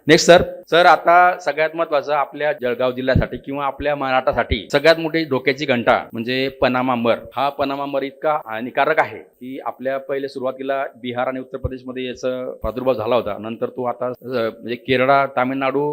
Next sir. Sir आता सगळ्यात महत्वाचं आपल्या जळगाव जिल्ह्यासाठी किंवा आपल्या महाराष्ट्रासाठी सगळ्यात मोठी डोक्याची घंटा म्हणजे पनामा मर. हा पनामा मर इतका हानिकारक आहे की आपल्या पहिले सुरुवातीला बिहार आणि उत्तर प्रदेशमध्ये याचा प्रादुर्भाव झाला होता. नंतर तो आता म्हणजे केरळ, तामिळनाडू,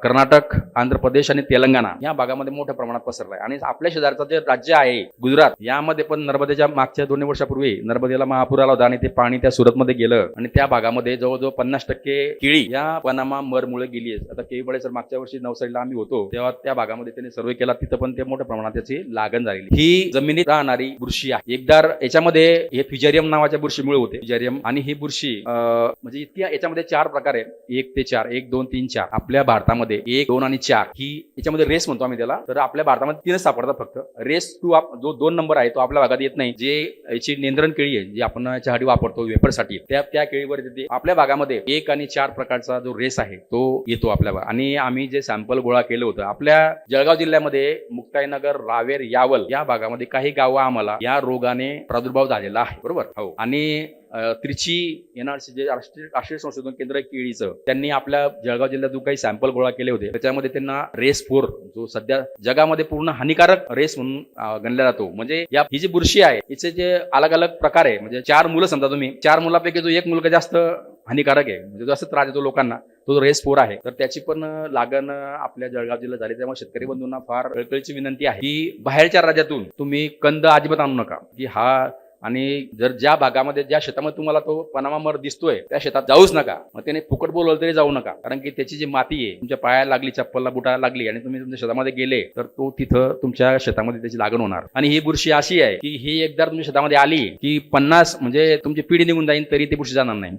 कर्नाटक, आंध्र प्रदेश आणि तेलंगणा या भागामध्ये मोठ्या प्रमाणात पसरलाय. आणि आपल्या शेजारचं जे राज्य आहे गुजरात, यामध्ये पण नर्मदेच्या मागच्या 2 वर्षापूर्वी नर्मदेला महापूर आला होता आणि ते पाणी त्या सुरतमध्ये गेलं आणि त्या भागामध्ये जवळजवळ 50% केळी या पनामा मरमुळे गेली आहे. आता केळी सर मागच्या वर्षी नवसारीला आम्ही होतो तेव्हा त्या भागामध्ये त्यांनी सर्वे केला, तिथं पण ते मोठ्या प्रमाणात त्याची लागण झालेली. ही जमिनीत राहणारी बुरशी आहे. एकदा याच्यामध्ये हे फिजेरियम नावाच्या बुरशीमुळे होते. फिजेरियम आणि ही बुरशी म्हणजे इतकी याच्यामध्ये 4 प्रकार आहेत. 1 ते 4, 1, 2, 3, 4. आपल्या भारतामध्ये 1, 2 आणि 4 ही याच्यामध्ये रेस म्हणतो आम्ही त्याला. तर आपल्या भारतामध्ये 3च सापडतात फक्त. रेस 2 जो 2 नंबर आहे तो आपल्या भागात येत नाही. जे याची नियंत्रण केळी आहे जी आपण याच्यासाठी वापरतो वेफरसाठी, त्या केळीवर येते. आपल्या भागामध्ये 1 आणि 4 प्रकारचा जो रेस आहे तो येतो आपल्या. आणि आम्ही जे सॅम्पल गोळा केलं होतं आपल्या जळगाव जिल्ह्यामध्ये मुक्ताईनगर, रावेर, यावल या भागामध्ये काही गावं आम्हाला या रोगाने प्रादुर्भाव झालेला आहे. बरोबर हो. आणि त्रिची एनआरसी जे राष्ट्रीय संशोधन केंद्र आहे केळीचं, त्यांनी आपल्या जळगाव जिल्ह्यात जो काही सॅम्पल गोळा केले होते त्याच्यामध्ये त्यांना रेस 4 जो सध्या जगामध्ये पूर्ण हानिकारक रेस म्हणून गणला जातो. म्हणजे ही जी बुरशी आहे हिचे जे अलग अलग प्रकार आहे. म्हणजे 4 मुलं समजा तुम्ही, 4 मुलांपैकी जो एक मुलगा जास्त हानिकारक आहे म्हणजे जास्त त्रास देतो लोकांना, तो रेस 4 आहे. तर त्याची पण लागण आपल्या जळगाव जिल्ह्यात झाली. त्यामुळे शेतकरी बंधूंना फार कळकळीची विनंती आहे की बाहेरच्या राज्यातून तुम्ही कंद अजिबात आणू नका. की हा आणि जर ज्या भागामध्ये ज्या शेतामध्ये तुम्हाला तो पनामा मर दिसतोय त्या शेतात जाऊच नका. मग त्याने फुकट बोलवलं तरी जाऊ नका, कारण की त्याची जी माती आहे तुमच्या पायाला लागली, चप्पलला बुटाला लागली आणि तुम्ही तुमच्या शेतामध्ये गेले तर तो तिथं तुमच्या शेतामध्ये त्याची लागण होणार. आणि ही बुरशी अशी आहे की ही एकदा तुमच्या शेतामध्ये आली की 50 म्हणजे तुमची पिढी निघून जाईल तरी ती बुरशी जाणार नाही.